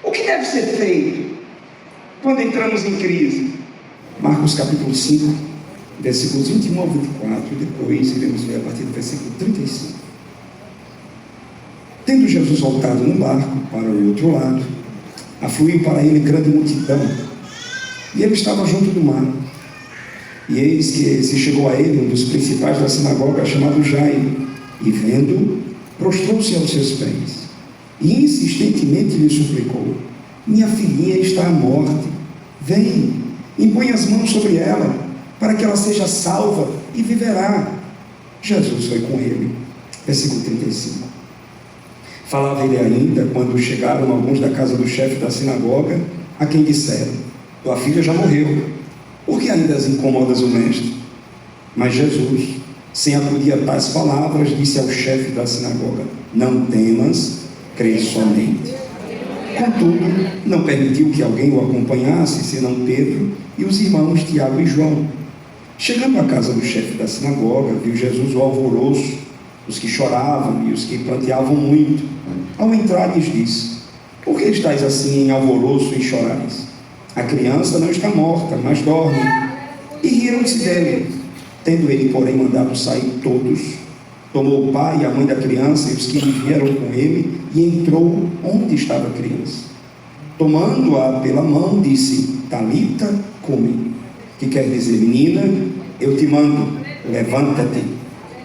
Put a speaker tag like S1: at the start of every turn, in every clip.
S1: O que deve ser feito quando entramos em crise? Marcos capítulo 5, versículos 21 ao 24, e depois iremos ler a partir do versículo 35. Tendo Jesus voltado no barco para o outro lado, afluiu para ele grande multidão, e ele estava junto do mar. E eis que se chegou a ele um dos principais da sinagoga, chamado Jairo, e vendo, prostrou-se aos seus pés, e insistentemente lhe suplicou: minha filhinha está à morte, vem, impõe as mãos sobre ela, para que ela seja salva e viverá. Jesus foi com ele. Versículo 35. Falava ele ainda, quando chegaram alguns da casa do chefe da sinagoga, a quem disseram: tua filha já morreu, por que ainda as incomodas o mestre? Mas Jesus, sem acudir a tais palavras, disse ao chefe da sinagoga: não temas, crê somente. Contudo, não permitiu que alguém o acompanhasse, senão Pedro e os irmãos Tiago e João. Chegando à casa do chefe da sinagoga, viu Jesus o alvoroço, os que choravam e os que planteavam muito. Ao entrar, lhes disse: por que estáis assim em alvoroço e chorais? A criança não está morta, mas dorme. E riram-se dele. Tendo ele, porém, mandado sair todos, tomou o pai e a mãe da criança e os que vieram com ele, e entrou onde estava a criança. Tomando-a pela mão, disse: Talita cumi, que quer dizer: menina, eu te mando, levanta-te.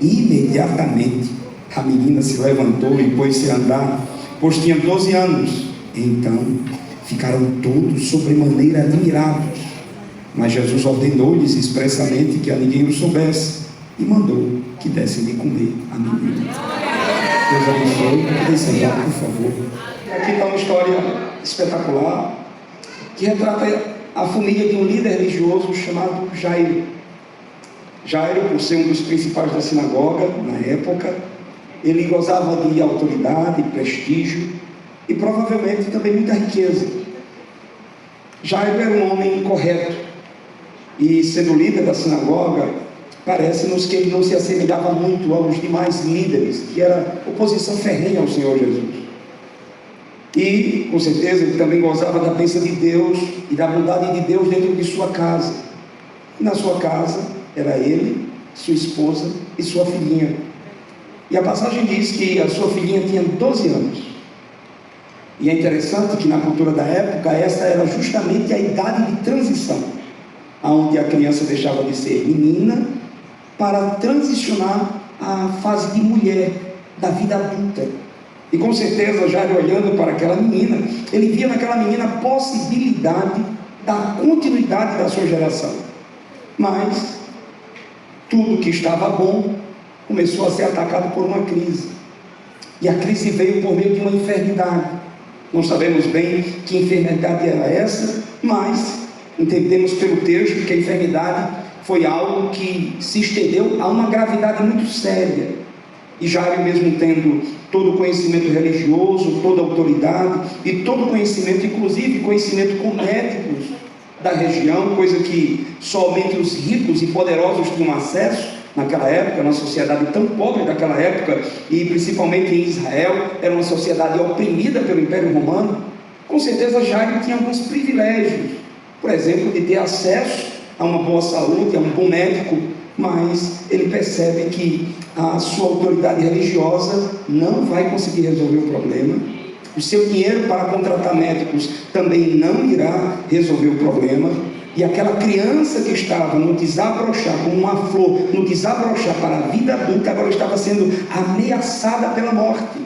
S1: Imediatamente a menina se levantou e pôs-se a andar, pois tinha 12 anos. Então ficaram todos sobremaneira admirados. Mas Jesus ordenou-lhes expressamente que a ninguém o soubesse, e mandou que dessem de comer a menina. Deus abençoe. Podem sentar, por favor. Aqui está uma história espetacular que retrata a família de um líder religioso chamado Jairo. Jairo, por ser um dos principais da sinagoga na época, ele gozava de autoridade, prestígio e provavelmente também muita riqueza. Jairo era um homem correto, e sendo líder da sinagoga, parece-nos que ele não se assemelhava muito aos demais líderes, que era oposição ferrenha ao Senhor Jesus. E, com certeza, ele também gozava da bênção de Deus e da bondade de Deus dentro de sua casa. E na sua casa era ele, sua esposa e sua filhinha. E a passagem diz que a sua filhinha tinha 12 anos. E é interessante que na cultura da época, essa era justamente a idade de transição, onde a criança deixava de ser menina para transicionar à fase de mulher, da vida adulta. E com certeza, já olhando para aquela menina, ele via naquela menina a possibilidade da continuidade da sua geração. Mas tudo que estava bom começou a ser atacado por uma crise. E a crise veio por meio de uma enfermidade. Não sabemos bem que enfermidade era essa, mas entendemos pelo texto que a enfermidade foi algo que se estendeu a uma gravidade muito séria. E Jairo, mesmo tendo todo o conhecimento religioso, toda a autoridade e todo o conhecimento, inclusive conhecimento com médicos da região, coisa que somente os ricos e poderosos tinham acesso naquela época, na sociedade tão pobre daquela época, e principalmente em Israel, era uma sociedade oprimida pelo Império Romano. Com certeza Jairo tinha alguns privilégios, por exemplo, de ter acesso a uma boa saúde, a um bom médico, mas ele percebe que a sua autoridade religiosa não vai conseguir resolver o problema. O seu dinheiro para contratar médicos também não irá resolver o problema. E aquela criança que estava no desabrochar, como uma flor, no desabrochar para a vida adulta, agora estava sendo ameaçada pela morte.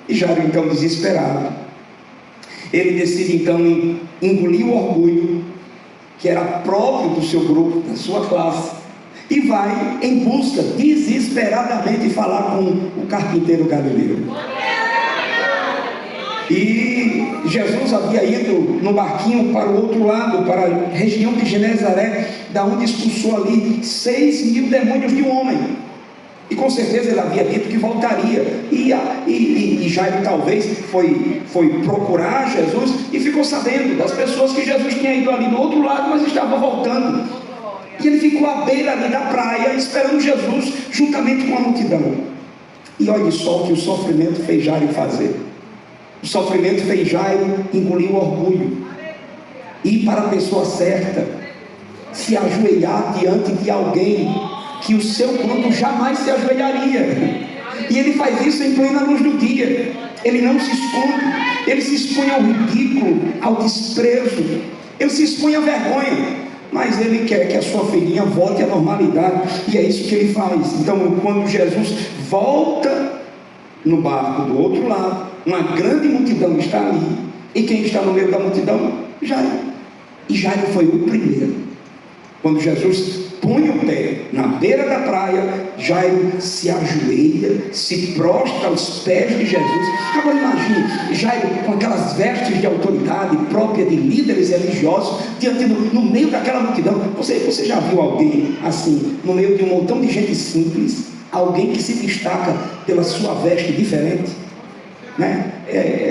S1: E Jairo, então, desesperado, ele decide então engolir o orgulho, que era próprio do seu grupo, da sua classe, e vai em busca, desesperadamente, falar com o carpinteiro galileu. E Jesus havia ido no barquinho para o outro lado, para a região de Genezaré, da onde expulsou ali 6.000 demônios de um homem. E com certeza ele havia dito que voltaria. E Jairo talvez foi procurar Jesus e ficou sabendo das pessoas que Jesus tinha ido ali do outro lado, mas estava voltando. E ele ficou à beira ali da praia, esperando Jesus, juntamente com a multidão. E olhe só o que o sofrimento fez Jairo fazer. O sofrimento fez Jairo engolir o orgulho, ir para a pessoa certa, se ajoelhar diante de alguém que o seu grupo jamais se ajoelharia. E ele faz isso em plena luz do dia. Ele não se esconde, ele se expõe ao ridículo, ao desprezo, ele se expõe à vergonha. Mas ele quer que a sua filhinha volte à normalidade, e é isso que ele faz. Então, quando Jesus volta no barco do outro lado, uma grande multidão está ali, e quem está no meio da multidão? Jairo. E Jairo foi o primeiro. Quando Jesus põe o pé na beira da praia, Jairo se ajoelha, se prostra aos pés de Jesus. Agora imagine Jairo com aquelas vestes de autoridade própria de líderes religiosos, no meio daquela multidão. Você já viu alguém assim, no meio de um montão de gente simples, alguém que se destaca pela sua veste diferente? Né?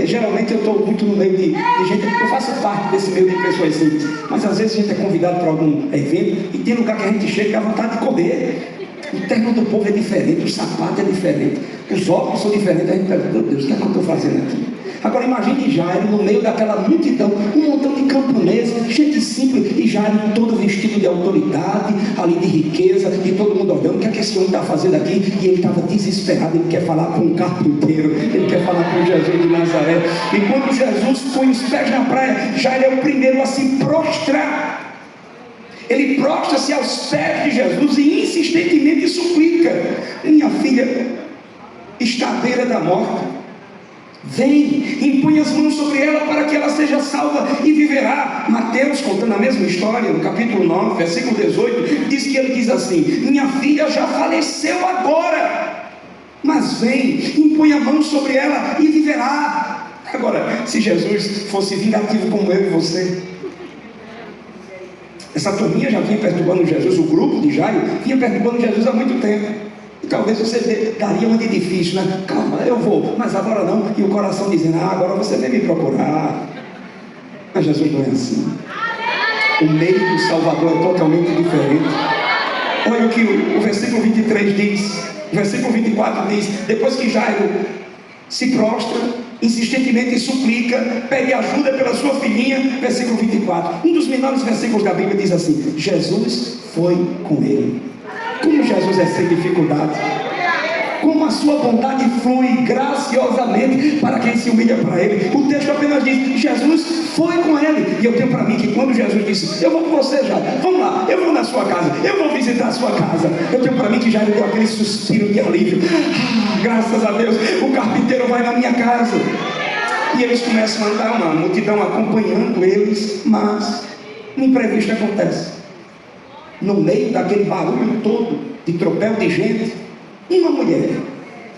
S1: Geralmente eu estou muito no meio de gente, eu faço parte desse meio de pessoas simples, mas às vezes a gente é convidado para algum evento e tem lugar que a gente chega e dá vontade de correr. O terno do povo é diferente, o sapato é diferente, os óculos são diferentes. A gente pensa, meu Deus, o que é que eu estou fazendo aqui? Agora imagine Jairo no meio daquela multidão, um montão de camponeses, gente simples, e Jairo todo vestido de autoridade, ali de riqueza, e todo mundo olhando, o que é que esse homem está fazendo aqui? E ele estava desesperado, ele quer falar com um carpinteiro, ele quer falar com Jesus de Nazaré. E quando Jesus põe os pés na praia, Jairo é o primeiro a se prostrar. Ele prostra-se aos pés de Jesus e insistentemente suplica: minha filha está à beira da morte. Vem, impõe as mãos sobre ela para que ela seja salva e viverá. Mateus, contando a mesma história, no capítulo 9, versículo 18, diz que ele diz assim: minha filha já faleceu agora, mas vem, impõe a mão sobre ela e viverá. Agora, se Jesus fosse vingativo como eu e você, essa turminha já vinha perturbando Jesus, o grupo de Jairo vinha perturbando Jesus há muito tempo. E talvez você daria uma de difícil, né? Calma, eu vou, mas agora não. E o coração dizendo: agora você vem me procurar. Mas Jesus não é assim. O meio do Salvador é totalmente diferente. Olha o que o versículo 23 diz. O versículo 24 diz: depois que Jairo se prostra, insistentemente suplica, pede ajuda pela sua filhinha. Versículo 24, um dos menores versículos da Bíblia, diz assim: Jesus foi com ele. Como Jesus é sem dificuldade, como a sua bondade flui graciosamente para quem se humilha para ele. O texto apenas diz: Jesus foi com ele. E eu tenho para mim que quando Jesus disse: eu vou com você, já, vamos lá, eu vou na sua casa, eu vou visitar a sua casa, eu tenho para mim que já deu aquele suspiro de alívio. Graças a Deus, o carpinteiro vai na minha casa. E eles começam a andar, uma multidão acompanhando eles, mas um imprevisto acontece. No meio daquele barulho todo de tropel de gente, uma mulher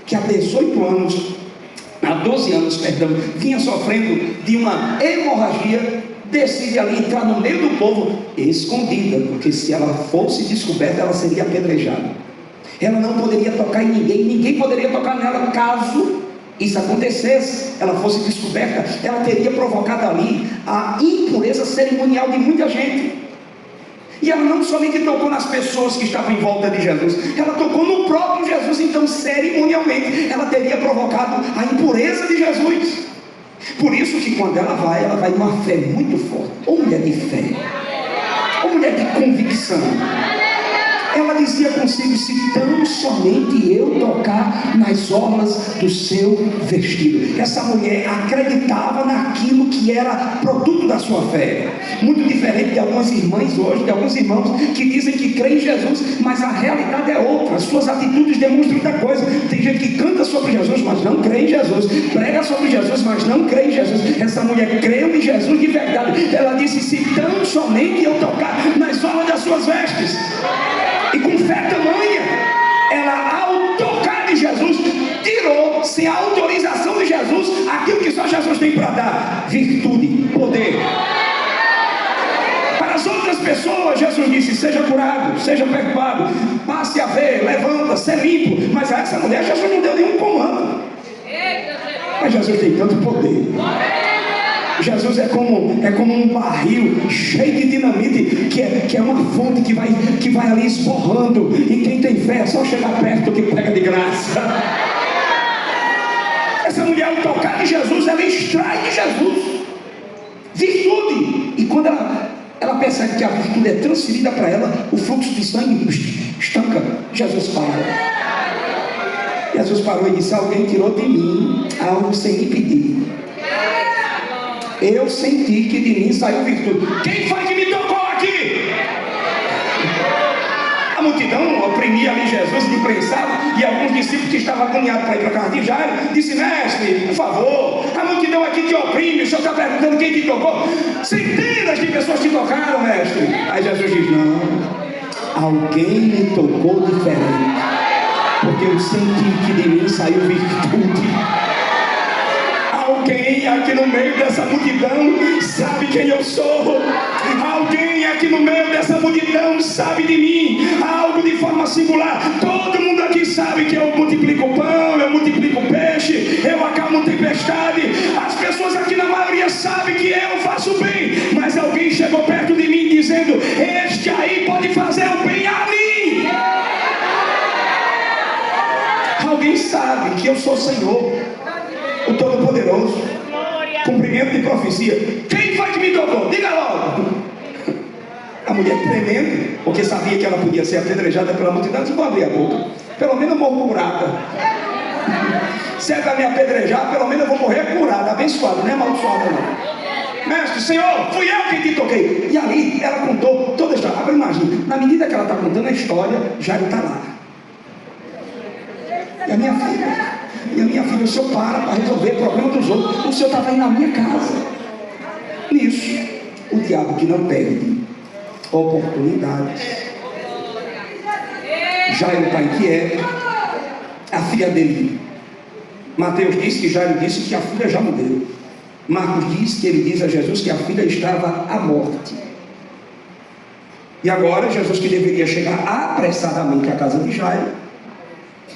S1: que há 18 anos, há 12 anos, perdão, vinha sofrendo de uma hemorragia, decide ali entrar no meio do povo, escondida, porque se ela fosse descoberta, ela seria apedrejada. Ela não poderia tocar em ninguém, ninguém poderia tocar nela. Caso isso acontecesse, ela fosse descoberta, ela teria provocado ali a impureza cerimonial de muita gente. E ela não somente tocou nas pessoas que estavam em volta de Jesus, ela tocou no próprio Jesus. Então, cerimonialmente, ela teria provocado a impureza de Jesus. Por isso que quando ela vai numa fé muito forte, ou mulher de fé, ou mulher de convicção. Ela dizia consigo: se tão somente eu tocar nas orlas do seu vestido. Essa mulher acreditava naquilo que era produto da sua fé. Muito diferente de algumas irmãs hoje, de alguns irmãos que dizem que creem em Jesus, mas a realidade é outra. As suas atitudes demonstram outra coisa. Tem gente que canta sobre Jesus, mas não crê em Jesus. Prega sobre Jesus, mas não crê em Jesus. Essa mulher creu em Jesus de verdade. Ela disse: se tão somente eu tocar nas orlas das suas vestes. E com fé tamanha, ela, ao tocar de Jesus, tirou, sem a autorização de Jesus, aquilo que só Jesus tem para dar: virtude, poder. Para as outras pessoas, Jesus disse: seja curado, seja perdoado, passe a ver, levanta, ser limpo. Mas a essa mulher, Jesus não deu nenhum comando. Mas Jesus tem tanto poder. Jesus é como um barril cheio de dinamite, que é uma fonte que vai ali esborrando. E quem tem fé é só chegar perto que pega de graça. Essa mulher, ao tocar de Jesus, ela extrai de Jesus virtude. E quando ela percebe que a virtude é transferida para ela, o fluxo de sangue estanca. Jesus para. Jesus parou e disse: alguém tirou de mim algo sem me pedir. Eu senti que de mim saiu virtude. Quem foi que me tocou aqui? A multidão oprimia ali Jesus, lhe prensava, e alguns discípulos que estavam agoniados para ir para a casa de Jairo disse: mestre, por favor, a multidão aqui te oprime, o senhor está perguntando quem te tocou? Centenas de pessoas te tocaram, mestre. Aí Jesus diz: não, alguém me tocou diferente, porque eu senti que de mim saiu virtude. Alguém aqui no meio dessa multidão sabe quem eu sou. Alguém aqui no meio dessa multidão sabe de mim algo de forma singular. Todo mundo aqui sabe que eu multiplico pão, eu multiplico peixe, eu acalmo tempestade. As pessoas aqui na maioria sabem que eu faço bem, mas alguém chegou perto de mim dizendo: este aí pode fazer o bem a mim. Alguém sabe que eu sou o Senhor, o Todo-Poderoso. Cumprimento de profecia. Quem foi que me tocou? Diga logo. A mulher tremendo, porque sabia que ela podia ser apedrejada pela multidão, disse: vou abrir a boca, pelo menos eu morro curada. Se é para me apedrejar, pelo menos eu vou morrer curada, abençoada, não é amaldiçoada não. Mestre, Senhor, fui eu quem te toquei. E ali ela contou toda a história. Agora imagina, na medida que ela está contando a história, Jairo está lá. E a minha filha, o senhor para resolver o problema dos outros. O senhor estava aí na minha casa. Nisso, o diabo, que não perde oportunidades, Jairo está inquieto. A filha dele, Mateus diz que Jairo disse que a filha já morreu. Marcos diz que ele diz a Jesus que a filha estava à morte. E agora Jesus, que deveria chegar apressadamente à casa de Jairo,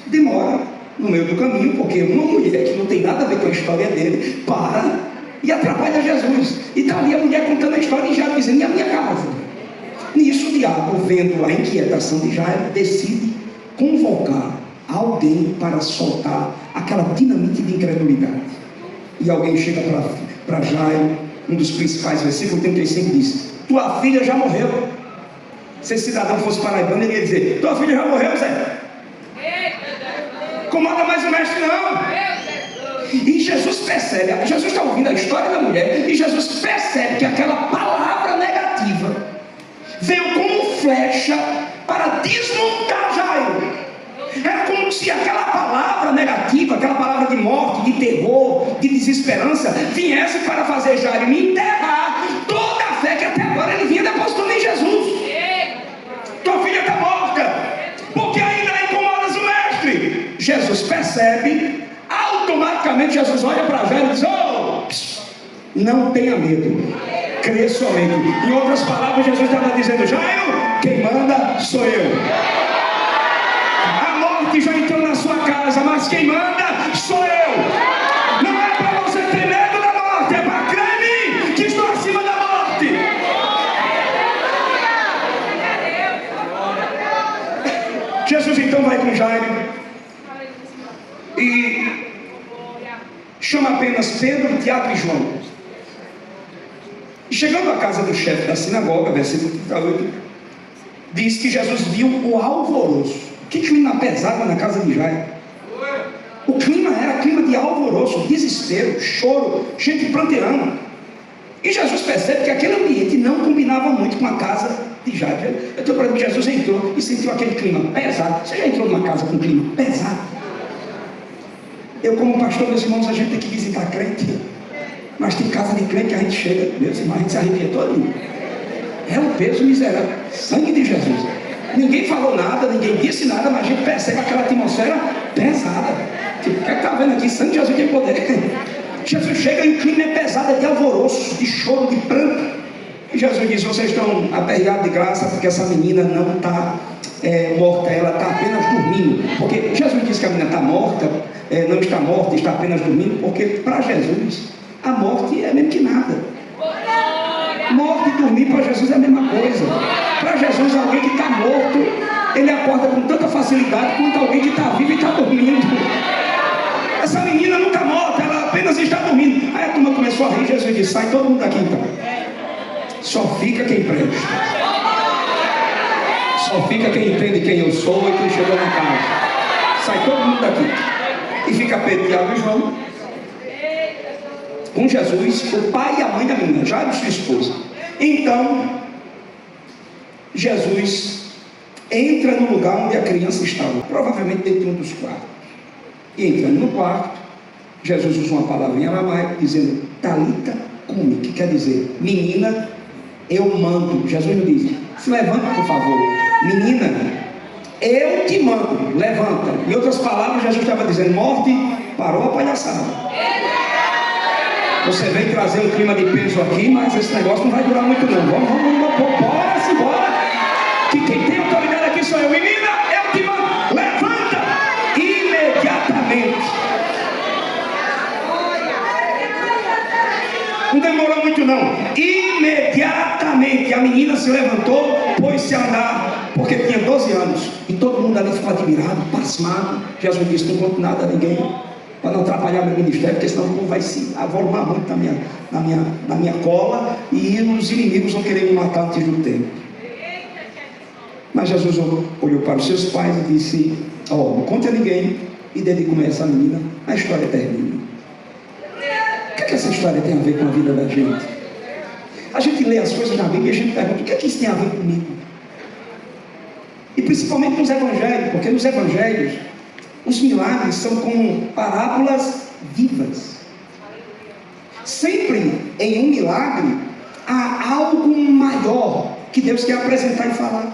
S1: demora no meio do caminho, porque uma mulher que não tem nada a ver com a história dele para e atrapalha Jesus. E está ali a mulher contando a história de Jairo, dizendo: e a minha casa? Nisso o diabo, vendo a inquietação de Jairo, decide convocar alguém para soltar aquela dinamite de incredulidade. E alguém chega para Jairo, um dos principais, versículo 35 diz: tua filha já morreu. Se esse cidadão fosse paraibano, ele ia dizer: tua filha já morreu, Zé. Incomoda mais o mestre não. E Jesus percebe, Jesus está ouvindo a história da mulher, e Jesus percebe que aquela palavra negativa veio como flecha para desmontar Jairo. Era como se aquela palavra negativa, aquela palavra de morte, de terror, de desesperança, viesse para fazer Jairo enterrar toda a fé que até agora ele vinha depositando em Jesus. Tua filha está morta, porque ainda incomodas o mestre. Jesus percebe, automaticamente Jesus olha para Jairo e diz: oh, não tenha medo, crê somente. Em outras palavras, Jesus estava dizendo: Jairo, quem manda sou eu. A morte já entrou na sua casa, mas quem manda sou eu. Não é para você ter medo da morte, é para crer em mim, que estou acima da morte. Jesus então vai com Jairo e chama apenas Pedro, Tiago e João. E chegando à casa do chefe da sinagoga, versículo 38, diz que Jesus viu o alvoroço. Que clima pesado na casa de Jairo. O clima era clima de alvoroço, desespero, choro, gente pranteando. E Jesus percebe que aquele ambiente não combinava muito com a casa de Jairo. Eu estou falando que Jesus entrou e sentiu aquele clima pesado. Você já entrou numa casa com clima pesado? Eu, como pastor, meus irmãos, a gente tem que visitar crente, mas tem casa de crente que a gente chega, meus irmãos, a gente se arrepia todo. É um peso miserável. Sangue de Jesus. Ninguém falou nada, ninguém disse nada, mas a gente percebe aquela atmosfera pesada. Tipo, o que está vendo aqui? Sangue de Jesus tem poder. Jesus chega e o clima é pesado, é de alvoroço, de choro, de pranto. E Jesus diz: vocês estão aperreados de graça, porque essa menina não está morta, ela está apenas dormindo. Porque Jesus diz que a menina está morta, não está morta, está apenas dormindo, porque para Jesus a morte é mesmo que nada. Morte e dormir para Jesus é a mesma coisa. Para Jesus, alguém que está morto, ele acorda com tanta facilidade quanto alguém que está vivo e está dormindo. essa menina nunca morta, ela apenas está dormindo. Aí a turma começou a rir, Jesus disse, sai todo mundo daqui então. Só fica quem presta. Só fica quem entende quem eu sou e quem chegou na casa. Sai todo mundo daqui. E fica Pedro, Tiago e João com Jesus, o pai e a mãe da menina, já de sua esposa. Então Jesus entra no lugar onde a criança estava, provavelmente dentro de um dos quartos. E entrando no quarto, Jesus usa uma palavra em aramaico dizendo Talita cumi, que quer dizer, menina, eu mando. Jesus não diz, se levanta por favor, menina, eu te mando, levanta. Em outras palavras, Jesus estava dizendo, morte, parou a palhaçada. Você vem trazer um clima de peso aqui, mas esse negócio não vai durar muito não. Vamos, bora. Que quem tem autoridade aqui sou eu. Menina, eu te mando, levanta imediatamente. Não demorou muito não. Imediatamente a menina se levantou, pôs-se a andar, porque tinha 12 anos. E todo mundo ali ficou admirado, pasmado. Jesus disse, não conto nada a ninguém, para não atrapalhar meu ministério, porque senão o povo vai se avolumar muito na minha cola, e os inimigos vão querer me matar antes do tempo. Mas Jesus olhou para os seus pais e disse, não conte a ninguém, e desde que começa a menina, a história termina. O que essa história tem a ver com a vida da gente? A gente lê as coisas na Bíblia e a gente pergunta, o que é que isso tem a ver comigo? E principalmente nos evangelhos, porque nos evangelhos os milagres são como parábolas vivas. Sempre em um milagre há algo maior que Deus quer apresentar e falar.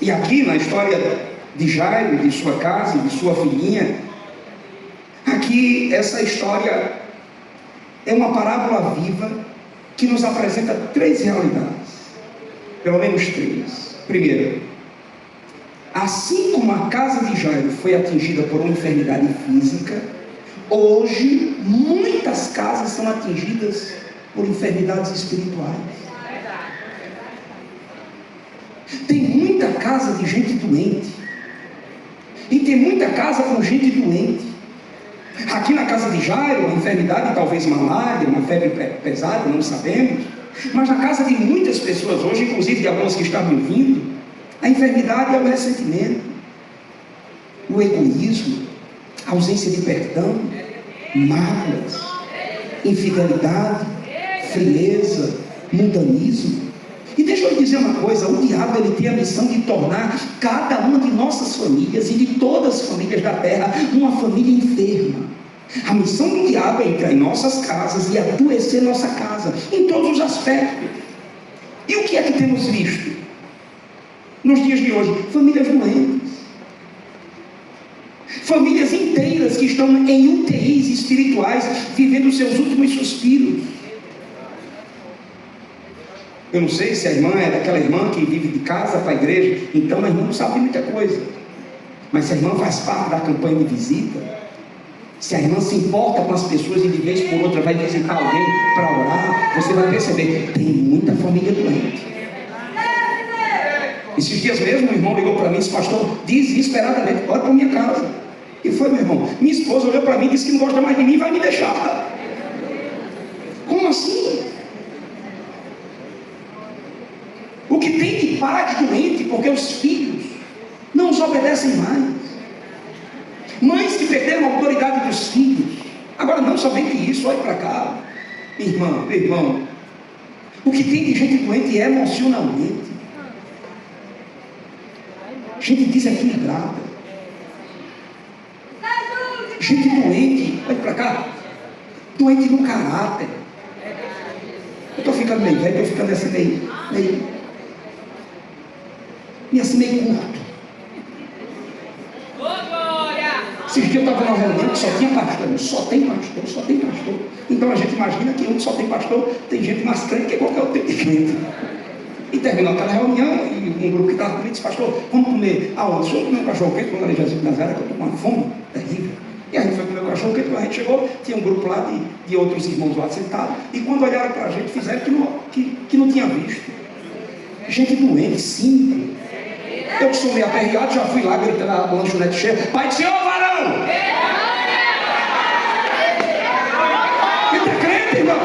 S1: E aqui na história de Jairo, de sua casa, de sua filhinha, aqui essa história é uma parábola viva que nos apresenta 3 realidades, pelo menos 3. Primeiro, assim como a casa de Jairo foi atingida por uma enfermidade física, hoje muitas casas são atingidas por enfermidades espirituais. Tem muita casa de gente doente, e tem muita casa com gente doente. Aqui na casa de Jairo, uma enfermidade, talvez malária, uma febre pesada, não sabemos. Mas na casa de muitas pessoas hoje, inclusive de algumas que estavam vindo, a enfermidade é o ressentimento, o egoísmo, a ausência de perdão, mágoas, infidelidade, frieza, mundanismo. E deixa eu dizer uma coisa, o diabo ele tem a missão de tornar cada uma de nossas famílias e de todas as famílias da terra uma família enferma. A missão do diabo é entrar em nossas casas e adoecer nossa casa, em todos os aspectos. E o que é que temos visto nos dias de hoje? Famílias doentes, famílias inteiras que estão em UTIs espirituais, vivendo seus últimos suspiros. Eu não sei se a irmã é daquela irmã que vive de casa para a igreja, então a irmã não sabe muita coisa. Mas se a irmã faz parte da campanha de visita, se a irmã se importa com as pessoas e de vez por outra vai visitar alguém para orar, você vai perceber, tem muita família doente. Esses dias mesmo, um irmão ligou para mim e disse, pastor, desesperadamente, ora para minha casa. E foi, meu irmão, minha esposa olhou para mim e disse que não gosta mais de mim e vai me deixar. Como assim? O que tem de pai doente, porque os filhos não os obedecem mais. Mães que perderam a autoridade dos filhos. Agora não somente isso, olhe para cá, irmão, o que tem de gente doente emocionalmente, gente desequilibrada, gente doente, olhe para cá, doente no caráter. Eu estou ficando meio velho, estou ficando assim meio curto. Esses dias eu estava numa reunião que só tinha pastor, só tem pastor. Então a gente imagina que onde só tem pastor, tem gente mais crente que qualquer outro tipo de crente. E terminou aquela reunião, e um grupo que estava comigo disse, pastor, vamos comer aonde? Deixa eu comer um cachorro quente, quando eu Jesus de Nazaré, que eu estou com uma fome terrível. E a gente foi comer o cachorro quente, quando a gente chegou, tinha um grupo lá de outros irmãos lá sentados, e quando olharam para a gente, fizeram que não tinha visto. Gente doente, cínico, Eu que sou meio aperreado, já fui lá gritando a lanchonete cheia: Pai do Senhor, varão! Crente é crente, irmão.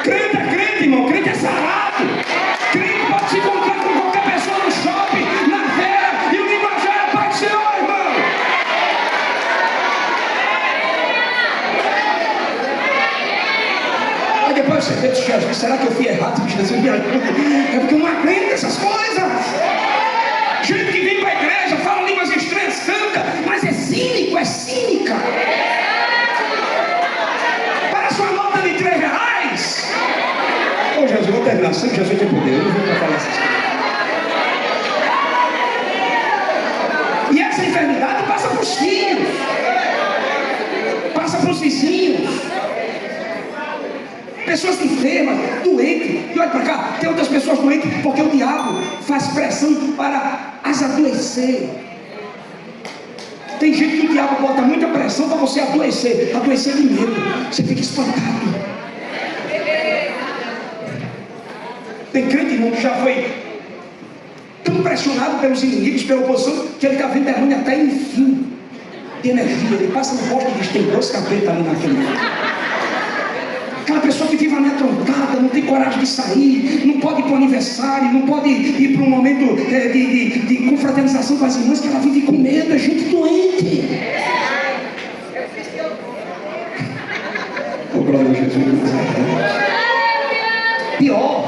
S1: Crente é crente, irmão. Crente é sarado. Crente pode se encontrar com qualquer pessoa no shopping, na feira, e o linguajar é Pai do Senhor, irmão. Aí depois você pensa: Jesus, será que eu fui errado? Jesus me ajuda. É porque eu não acredito nessas coisas. Gente que vem para a igreja, fala línguas estranhas, canta, mas é cínico, é cínica. Parece uma nota de R$3. Ô Jesus, eu vou terminar assim, Jesus tem poder, eu não vou para falar essas coisas. E essa enfermidade passa para os filhos, passa para os vizinhos. Pessoas enfermas, doentes, e olha para cá, tem outras pessoas doentes, porque o diabo faz pressão para as adoecer. Tem gente que o diabo bota muita pressão para você adoecer de medo, você fica espantado. Tem crente, irmão, que já foi tão pressionado pelos inimigos, pela oposição, que ele está vendo demônio até em fio de energia. Ele passa no posto e diz: tem 2 capetas ali naquele fio. Aquela pessoa que vive amedrontada, não tem coragem de sair, não pode ir para o aniversário, não pode ir para um momento de confraternização com as irmãs, que ela vive com medo, é gente doente. Oh, glória a Jesus. Pior,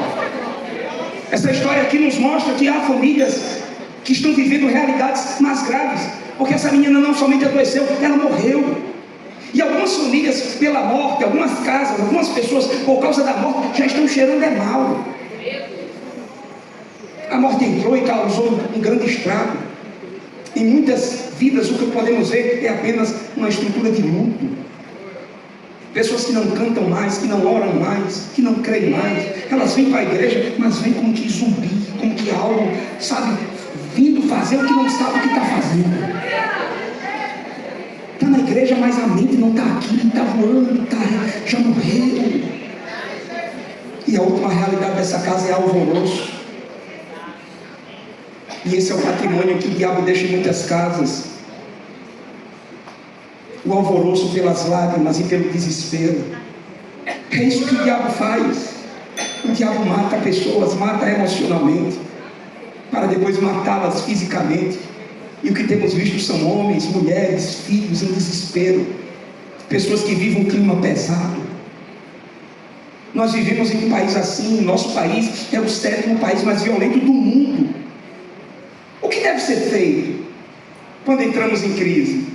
S1: essa história aqui nos mostra que há famílias que estão vivendo realidades mais graves, porque essa menina não somente adoeceu, ela morreu. E algumas famílias, pela morte, algumas casas, algumas pessoas, por causa da morte, já estão cheirando mal. A morte entrou e causou um grande estrago. Em muitas vidas, o que podemos ver é apenas uma estrutura de luto. Pessoas que não cantam mais, que não oram mais, que não creem mais. Elas vêm para a igreja, mas vêm como que zumbi, como que algo, sabe, vindo fazer o que não sabe o que está fazendo. Está na igreja, mas a mente não está aqui, está voando, já morreu. E a última realidade dessa casa é alvoroço. E esse é o patrimônio que o diabo deixa em muitas casas. O alvoroço pelas lágrimas e pelo desespero. É isso que o diabo faz. O diabo mata pessoas, mata emocionalmente, para depois matá-las fisicamente. E o que temos visto são homens, mulheres, filhos em desespero, pessoas que vivem um clima pesado. Nós vivemos em um país assim. Nosso país é o 7º país mais violento do mundo. O que deve ser feito quando entramos em crise?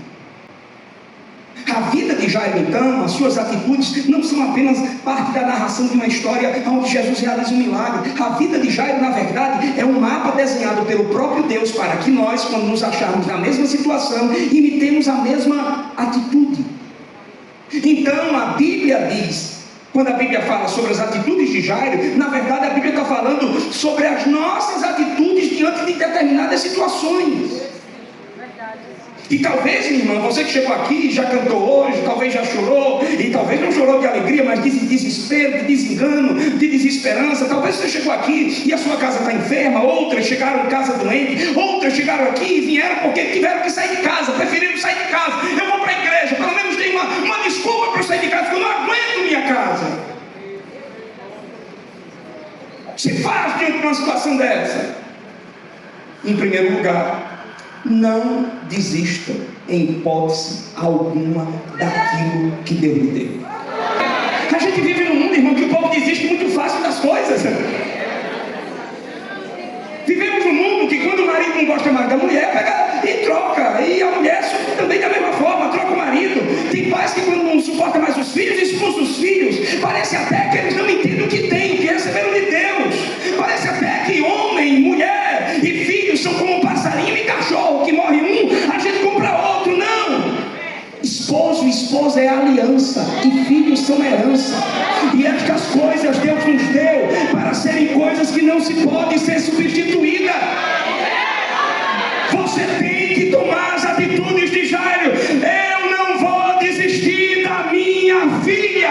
S1: A vida de Jairo, então, as suas atitudes não são apenas parte da narração de uma história onde Jesus realiza um milagre. A vida de Jairo, na verdade, é um mapa desenhado pelo próprio Deus para que nós, quando nos acharmos na mesma situação, imitemos a mesma atitude. Então, a Bíblia diz, quando a Bíblia fala sobre as atitudes de Jairo, na verdade a Bíblia está falando sobre as nossas atitudes diante de determinadas situações. E talvez, minha irmã, você que chegou aqui, já cantou hoje, talvez já chorou, e talvez não chorou de alegria, mas de desespero, de desengano, de desesperança. Talvez você chegou aqui e a sua casa está enferma, outras chegaram em casa doente, outras chegaram aqui e vieram porque tiveram que sair de casa, preferiram sair de casa. Eu vou para a igreja, pelo menos tem uma desculpa para eu sair de casa, porque eu não aguento minha casa. Se faz diante de uma situação dessa. Em primeiro lugar, não desista em hipótese alguma daquilo que Deus lhe deu. A gente vive num mundo, irmão, que o povo desiste muito fácil das coisas. Vivemos num mundo que quando o marido não gosta mais da mulher, pega e troca. E a mulher também da mesma forma, troca o marido. Tem pais que quando não suporta mais os filhos, expulsam os filhos. Parece até que eles não entendem o que tem, o que receberam de Deus. Parece até que homem, mulher e filhos são como um passarinho e cachorro, que morre um, a gente compra outro. Não! Esposo e esposa é aliança, e filhos são herança. E estas coisas Deus nos deu para serem coisas que não se podem ser substituídas. Você tem que tomar as atitudes de Jairo. Eu não vou desistir da minha filha.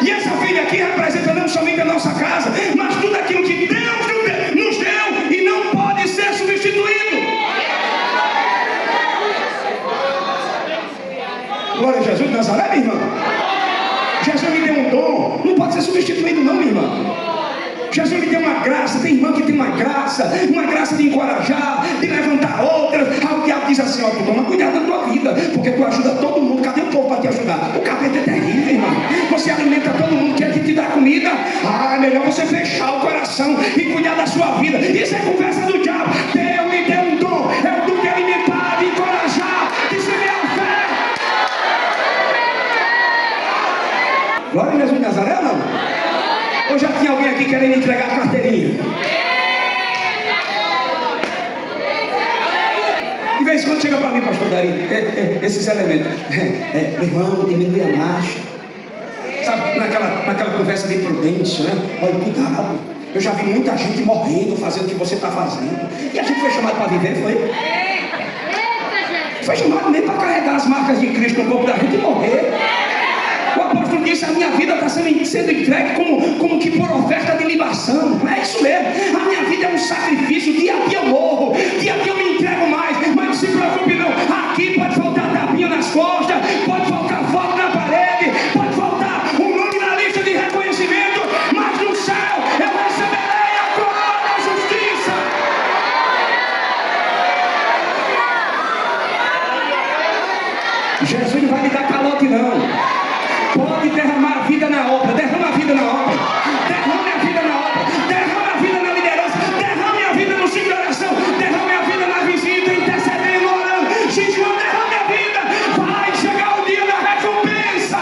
S1: E essa filha aqui representa não somente a nossa nossa casa, mas tudo aquilo que Deus nos deu e não pode ser substituído. Glória a Jesus de Nazaré, minha irmã. Jesus me deu um dom, não pode ser substituído não, minha irmã. Jesus me deu uma graça. Tem irmã que tem uma graça de encorajar, de levantar outras. O diabo diz assim: ó, tu toma cuidado da tua vida, porque tu ajuda todo mundo. Cadê o povo para te ajudar? O capeta é terrível, irmão. Você alimenta todo mundo, quer que te dá comida. É melhor você fechar o coração e cuidar da sua vida. Isso é conversa do diabo. Deus me deu um dom, é o dom de alimentar, de encorajar, de semear a fé. Glória a Jesus de Nazaré, não? Ou já tinha alguém aqui querendo entregar a carteirinha? De vez em quando chega para mim, pastor Dari, esses elementos. Meu irmão, diminui a marcha. Sabe, naquela conversa de prudência, né? Olha, cuidado. Eu já vi muita gente morrendo fazendo o que você está fazendo. E a gente foi chamado para viver, foi? Foi chamado mesmo para carregar as marcas de Cristo no corpo da gente e morrer. O apóstolo disse: a minha vida está sendo entregue como que por oferta de libação. É isso mesmo. A minha vida é um sacrifício. Dia a dia eu morro, dia a dia eu me entrego mais. Mas não se preocupe não. Aqui pode faltar tapinha nas costas, pode faltar foto na parede, pode faltar um nome na lista de reconhecimento, mas no céu eu receberei a coroa da justiça. Jesus não vai me dar calote não. Pode derramar a vida na obra, derrama a vida na obra, derrame a vida na obra, derrame a vida na liderança, derrame a vida no ciclo de oração, derrame a vida na visita, intercedendo, orando, jejuando, derrame a vida. Vai chegar o dia da recompensa.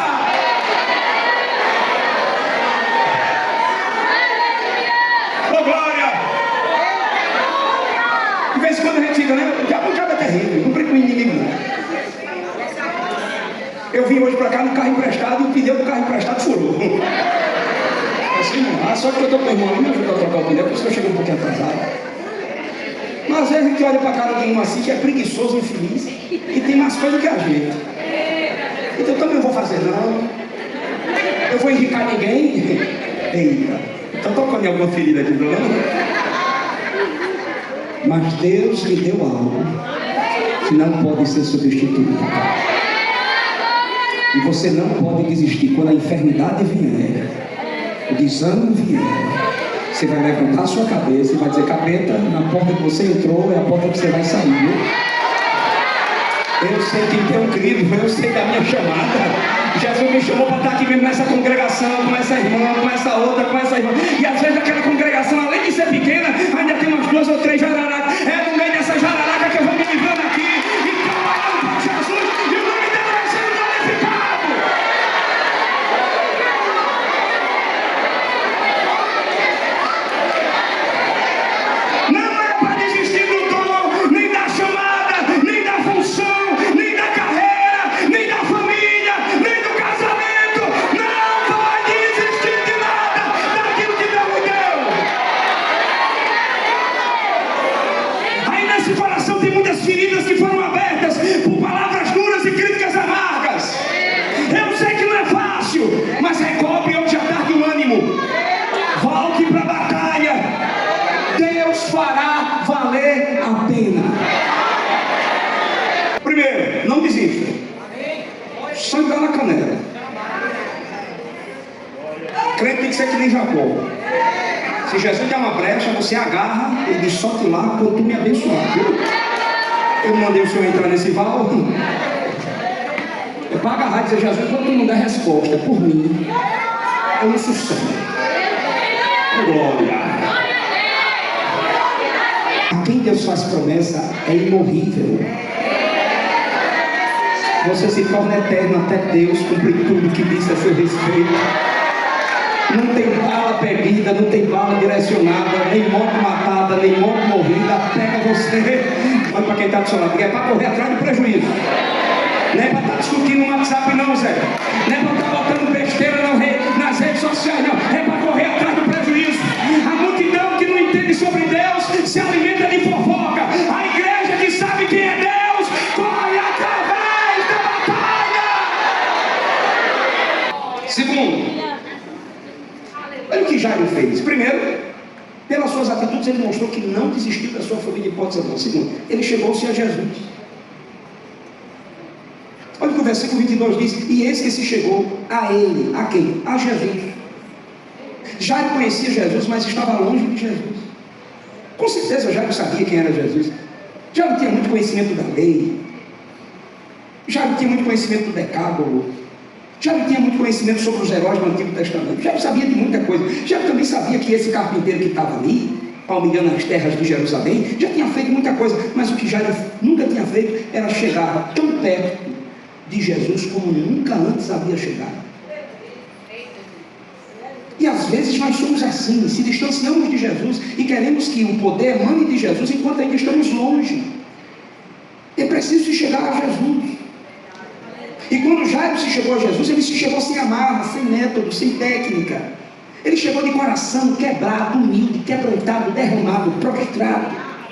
S1: Oh glória! De vez em quando a gente fica, né? O diabo é terrível, não brinca com o inimigo não. Eu vim hoje para cá no carro emprestado e o pneu do carro emprestado furou. Assim, só que eu estou com o irmão, me ajudou a trocar o pneu, por isso que eu cheguei um pouquinho atrasado. Mas às vezes a gente olha para a cara de um assim que é preguiçoso, infeliz, e tem mais coisa que a gente. Então eu também não vou fazer não. Eu vou enricar ninguém. Eita, estou tocando em alguma ferida aqui, não? Mas Deus lhe deu algo que não pode ser substituído. E você não pode desistir. Quando a enfermidade vier, o desânimo vier, você vai levantar a sua cabeça e vai dizer: capeta, na porta que você entrou é a porta que você vai sair, viu? Eu sei quem tem um crivo, eu sei da minha chamada. Jesus me chamou para estar aqui mesmo nessa congregação, com essa irmã, com essa outra, com essa irmã. E às vezes aquela congregação, além de ser pequena, ainda tem umas 2 ou 3 jararacas. É no meio dessa jararaca que eu vou me livrando aqui e trabalhando para Jesus. E o nome dele vai ser glorificado. Feridas que foram abertas por palavras duras e críticas amargas. Eu sei que não é fácil, mas recobre hoje à tarde o ânimo. Volte para a batalha. Deus fará valer a pena. Primeiro, não desista. Só entrar na canela. Crente tem que ser que nem Jacó. Se Jesus der uma brecha, você agarra e diz: solte lá quando tu me abençoar, viu? Eu não mandei o senhor entrar nesse val. É para agarrar e dizer: Jesus, quando tu não der resposta por mim, eu não sossego. Glória. A quem Deus faz promessa é imorrível. Você se torna eterno até Deus cumprir tudo que disse a seu respeito. Não tem bala perdida, não tem bala direcionada, nem moto matada, nem moto morrida. Pega você. Olha para quem está do seu lado. É para correr atrás do prejuízo. Não é para estar discutindo no WhatsApp não, Zé. Não é para estar botando besteira nas redes sociais não. É para correr atrás do prejuízo. A multidão que não entende sobre Deus se alimenta de fofoca. A igreja que sabe quem é Deus corre através da batalha. Segundo, olha o que Jairo fez? Primeiro, pelas suas atitudes, ele mostrou que não desistiu da sua família de hipótese alguma. Segundo, ele chegou-se a Jesus. Olha o que o versículo 22 diz: e eis que se chegou a ele. A quem? A Jesus. Jairo conhecia Jesus, mas estava longe de Jesus. Com certeza Jairo sabia quem era Jesus. Jairo tinha muito conhecimento da lei. Jairo tinha muito conhecimento do decálogo. Jairo tinha muito conhecimento sobre os heróis do Antigo Testamento. Jairo sabia de muita coisa. Jairo também sabia que esse carpinteiro que estava ali, palmilhando as terras de Jerusalém, já tinha feito muita coisa. Mas o que Jairo nunca tinha feito era chegar tão perto de Jesus como nunca antes havia chegado. E às vezes nós somos assim, se distanciamos de Jesus e queremos que o poder emane de Jesus enquanto ainda estamos longe. É preciso chegar a Jesus. E quando Jairo se chegou a Jesus, ele se chegou sem amarra, sem método, sem técnica. Ele chegou de coração quebrado, humilde, quebrantado, derramado, prostrado.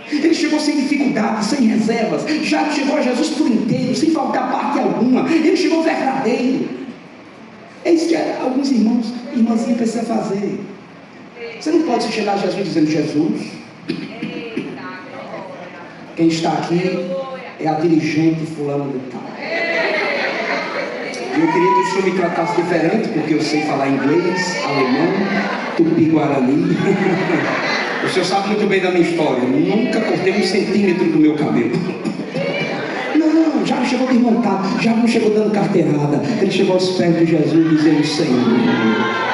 S1: Ele chegou sem dificuldade, sem reservas. Jairo chegou a Jesus por inteiro, sem faltar parte alguma. Ele chegou verdadeiro. É isso que alguns irmãos e irmãzinhas precisam fazer. Você não pode chegar a Jesus dizendo: Jesus, quem está aqui é a dirigente fulano de tal. Eu queria que o senhor me tratasse diferente, porque eu sei falar inglês, alemão, tupi-guarani. O senhor sabe muito bem da minha história. Nunca cortei 1 centímetro do meu cabelo. Não, já não chegou desmontado, já não chegou dando carteirada. Ele chegou aos pés de Jesus dizendo: Senhor.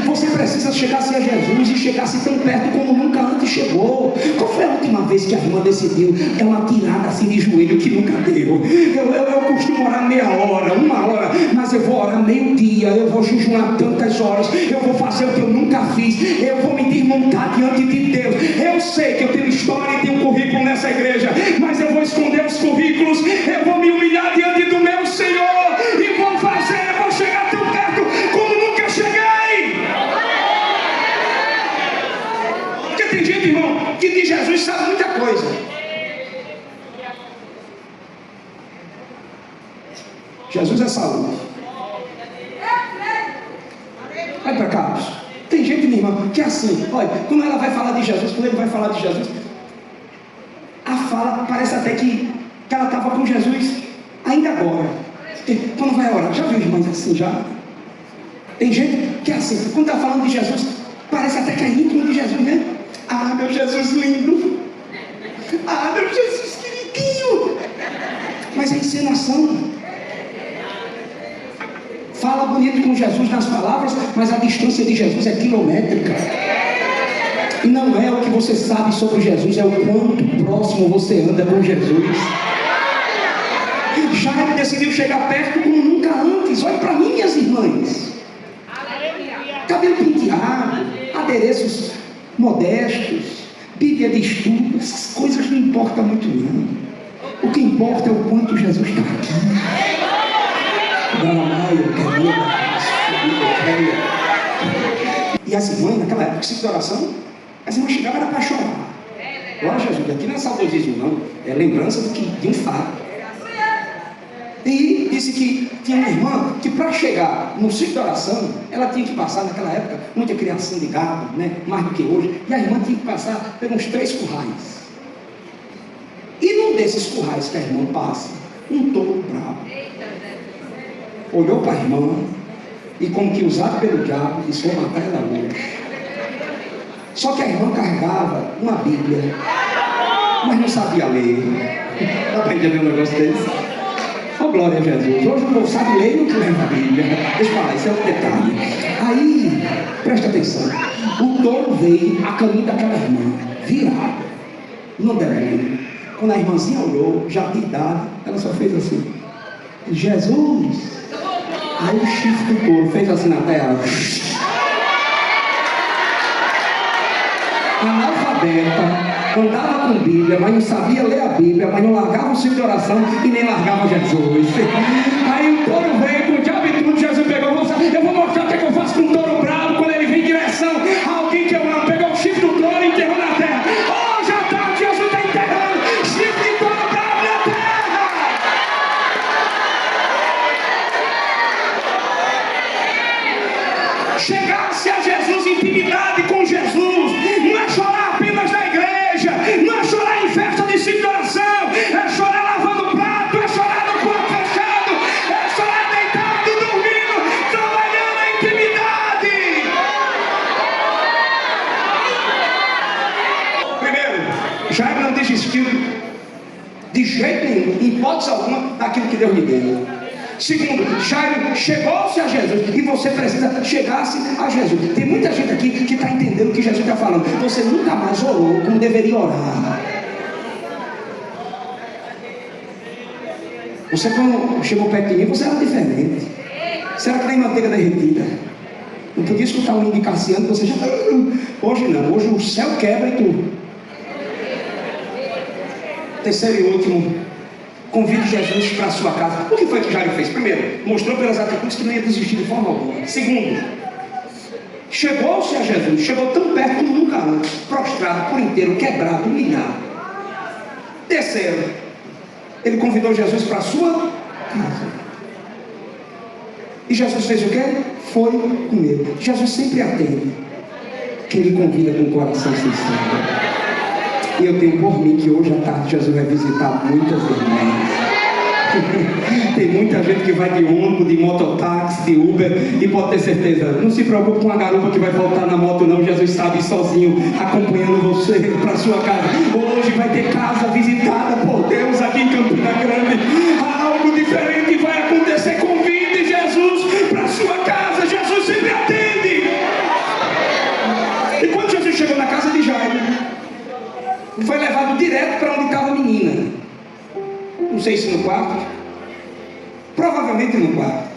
S1: Você precisa chegar-se a Jesus e chegar-se tão perto como nunca antes chegou. Qual foi a última vez que a irmã decidiu dar uma tirada assim de joelho que nunca deu? Eu costumo orar meia hora, 1 hora, mas eu vou orar meio-dia, eu vou jejuar tantas horas, eu vou fazer o que eu nunca fiz, eu vou me desmontar diante de Deus. Eu sei que eu tenho história e tenho currículo nessa igreja, mas eu vou esconder os currículos, eu vou me humilhar diante do meu Senhor e vou fazer, eu vou chegar tão perto como nunca cheguei. Porque tem gente, irmão, que de Jesus sabe muita coisa. Jesus é saúde. Vai para cá. Tem gente, minha irmã, que é assim. Olha, quando ela vai falar de Jesus, quando ele vai falar de Jesus, a fala parece até que ela estava com Jesus ainda agora. Quando vai orar, já viu irmãs assim já? Tem gente que é assim, quando está falando de Jesus, parece até que é íntimo de Jesus, né? Ah, meu Jesus lindo. Ah, meu Jesus queridinho. Mas é encenação. Fala bonito com Jesus nas palavras, mas a distância de Jesus é quilométrica. E não é o que você sabe sobre Jesus, é o quanto próximo você anda com Jesus. Jairo decidiu chegar perto como nunca antes. Olha para mim, minhas irmãs. Cabelo penteado, adereços modestos, Bíblia de estudo, essas coisas não importam muito não. O que importa é o quanto Jesus está aqui. E as irmãs, naquela época, ciclo de oração, as irmãs chegavam para chorar. Glória a Jesus, aqui não é saudosismo não, é lembrança de um fato. E disse que tinha uma irmã que para chegar no ciclo de oração, ela tinha que passar naquela época, muita criação de gado, né? Mais do que hoje, e a irmã tinha que passar por uns 3 currais. E num desses currais que a irmã passa, um touro bravo olhou para a irmã e, como que usado pelo diabo, disse: vou matar ela hoje. Só que a irmã carregava uma Bíblia, mas não sabia ler. Dá para entender um negócio desse? Oh, glória a Jesus. Hoje o povo sabe ler e não leva a Bíblia. Deixa eu falar, isso é um detalhe. Aí, presta atenção, o touro veio a caminho daquela irmã, virado, não deve. Quando a irmãzinha olhou, já de idade, ela só fez assim: Jesus. Aí o chifre do touro fez assim na terra. Analfabeta, andava com Bíblia, mas não sabia ler a Bíblia, mas não largava o ciclo de oração e nem largava Jesus. Aí o touro veio com o diabo e tudo, Jesus pegou: eu vou mostrar o que eu faço com um touro bravo quando ele vem em direção a alguém que eu amo. Pegou o chifre do touro e enterrou na terra. Oh, já está, Jesus está enterrando chifre de touro bravo na terra. Chegasse a Jesus em intimidade com Jesus. Não é chorar apenas na igreja, não é chorar em festa de celebração, é chorar lavando prato, é chorar no quarto fechado, é chorar deitado, dormindo, trabalhando na intimidade. Primeiro, Jairo não desistiu de jeito nenhum, em hipótese alguma, daquilo que Deus lhe deu. Segundo, Jairo chegou-se a Jesus, e você precisa chegar-se a Jesus. Tem muita gente aqui que está entendendo o que Jesus está falando. Você nunca mais orou como deveria orar. Você, quando chegou perto de mim, você era diferente. Você era que nem manteiga derretida. Não podia escutar um hino de Cassiano, você já... Hoje não, hoje o céu quebra e tudo. Terceiro e último, convide Jesus para a sua casa. O que foi que Jairo fez? Primeiro, mostrou pelas atitudes que não ia desistir de forma alguma. Segundo, chegou-se a Jesus, chegou tão perto como nunca antes, prostrado por inteiro, quebrado, humilhado. Terceiro, ele convidou Jesus para a sua casa. E Jesus fez o quê? Foi com ele. Jesus sempre atende que ele convida com o coração sincero. E eu tenho por mim que hoje à tarde Jesus vai visitar muitas irmãs. Tem muita gente que vai de ônibus, de mototáxi, de Uber, e pode ter certeza, não se preocupe com a garupa que vai voltar na moto não. Jesus está ali sozinho, acompanhando você para sua casa. Hoje vai ter casa visitada por Deus aqui em Campina Grande. Algo diferente vai acontecer. Convide Jesus para sua casa. Jesus sempre atende. E quando Jesus chegou na casa de Jairo, foi levado direto para onde estava a menina. Não sei se no quarto, provavelmente no quarto.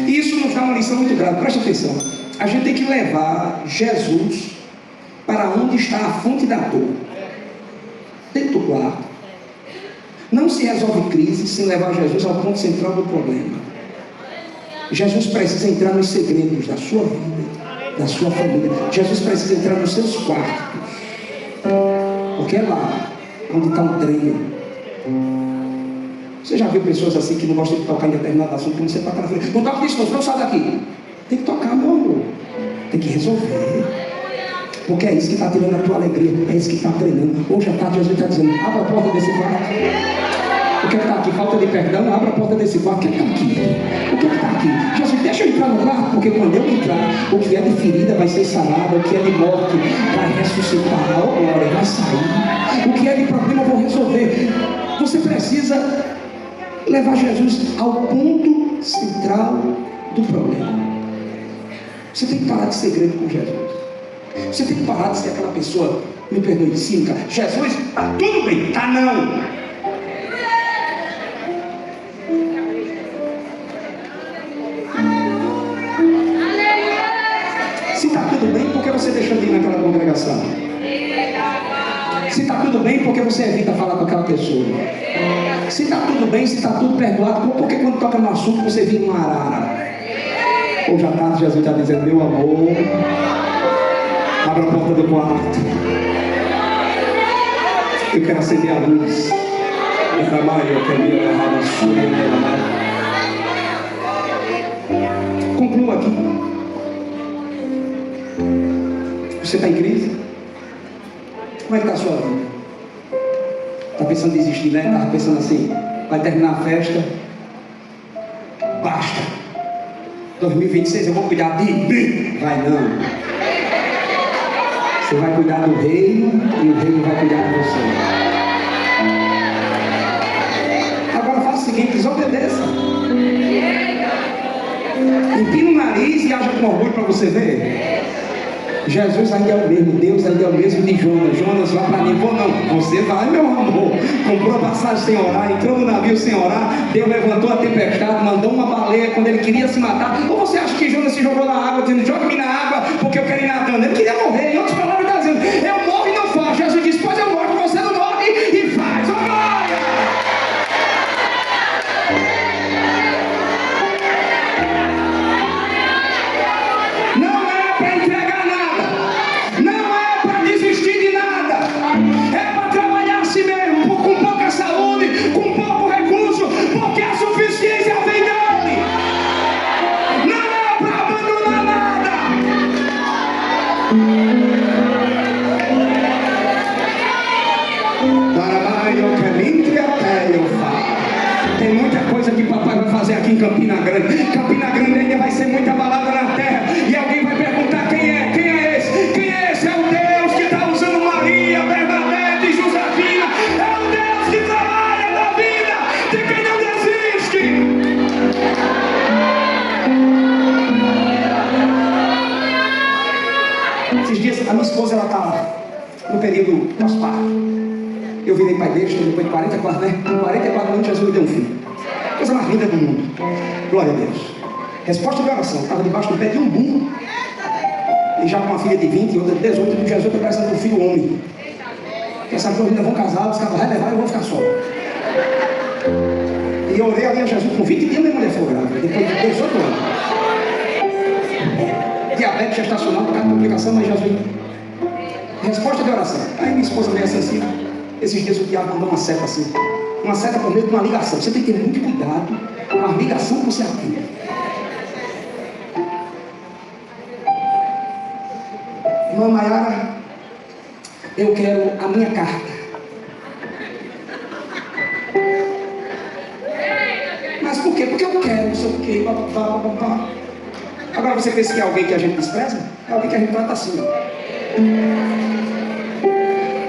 S1: E isso nos dá uma lição muito grave. Presta atenção, a gente tem que levar Jesus para onde está a fonte da dor, dentro do quarto. Não se resolve crise sem levar Jesus ao ponto central do problema. Jesus precisa entrar nos segredos da sua vida, da sua família. Jesus precisa entrar nos seus quartos, porque é lá onde está um treino. Você já viu pessoas assim que não gostam de tocar em determinado assunto? Quando você toca na frente, não toca disso, não sai daqui. Tem que tocar, meu amor. Tem que resolver. Porque é isso que está tirando a tua alegria. É isso que está treinando. Hoje à tarde Jesus está dizendo: abra a porta desse quarto. O que está aqui? Falta de perdão? Abra a porta desse quarto. O que está aqui? O que está aqui? Jesus, deixa eu entrar no quarto, porque quando eu entrar, o que é de ferida vai ser sarado, o que é de morte vai ressuscitar, a glória vai sair, o que é de problema eu vou resolver. Você precisa levar Jesus ao ponto central do problema. Você tem que parar de segredo com Jesus. Você tem que parar de ser aquela pessoa, me perdoe, cínica. Jesus, tá tudo bem, tá não. Se está tudo bem, por que você deixa de ir naquela congregação? Se está tudo bem, por que você evita falar com aquela pessoa? Se está tudo bem, se está tudo perdoado, por que quando toca no assunto você vira uma arara? Hoje à tarde Jesus está dizendo: meu amor, abra a porta do quarto. Eu quero acender a luz. Conclua aqui. Você está em crise? Como é que está a sua vida? Está pensando em desistir, né? Estava pensando assim: vai terminar a festa, basta. 2026 eu vou cuidar de mim. Vai não. Você vai cuidar do reino e o reino vai cuidar de você. Agora faça o seguinte: desobedeça. Empina o nariz e haja com orgulho para você ver. Jesus ainda é o mesmo, Deus ainda é o mesmo de Jonas. Jonas, vá para mim. Vou não, você vai, meu amor. Comprou passagem sem orar, entrou no navio sem orar. Deus levantou a tempestade, mandou uma baleia quando ele queria se matar. Ou você acha que Jonas se jogou na água dizendo: joga-me na água porque eu quero ir nadando? Ele queria morrer. Em outras palavras, ele está dizendo: eu morro e não faço. Jesus disse: pois eu morro, você não morre e faz. Oh, glória! em Campina Grande. Campina Grande ainda vai ser muito abalada na terra. E alguém vai perguntar: quem é? Quem é esse? Quem é esse? É o Deus que está usando Maria, Bernadette e Josefina. É o Deus que trabalha na vida de quem não desiste. Esses dias a minha esposa, ela está no período pós-parto. Eu virei pai dele, depois de 44 anos, Jesus me deu um filho. Coisa mais linda do mundo. Glória a Deus. Resposta de oração. Estava debaixo do pé de um burro. E já com uma filha de 20 e outra de 18, e Jesus está parecendo um filho homem. Quem sabe que eu ainda vou casar, os caras vão levar e eu vou ficar só. E eu orei ali a Jesus com 20 dias, minha mulher foi grávida, depois de 18 anos. Diabetes gestacional, por causa de complicação, mas Jesus. Resposta de oração. Aí minha esposa veio assim. Esses dias o diabo mandou uma seta assim. Uma seta por meio de uma ligação. Você tem que ter muito cuidado com a ligação que você ativa. Irmã Maiara, eu quero a minha carta. Mas por quê? Porque eu quero, não sei o quê. Agora você pensa que é alguém que a gente despreza? É alguém que a gente trata assim.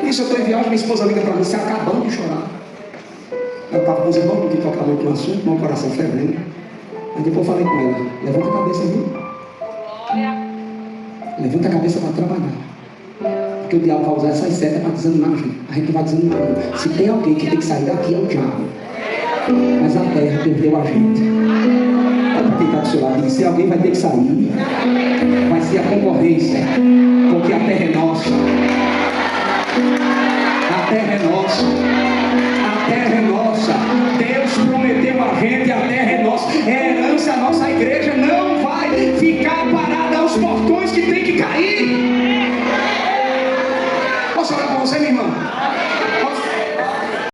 S1: Isso, eu estou em viagem, minha esposa liga para mim, você acabando de chorar. Eu estava com os irmãos, porque tocava muito no assunto, meu coração fervendo. Mas depois eu falei com ela: levanta a cabeça, viu? Levanta a cabeça para trabalhar. Porque o diabo vai usar essas setas para desanimar a gente. A gente vai desanimar. Se tem alguém que tem que sair daqui, é o diabo. Mas a terra perdeu a gente. Olha para quem está do seu lado. Se alguém vai ter que sair, vai ser a concorrência. Porque a terra é nossa. A terra é nossa. A terra é nossa. Deus prometeu a gente, a terra é nossa. É herança, a nossa igreja não vai ficar parada aos portões que tem que cair. Posso orar por você, minha irmã?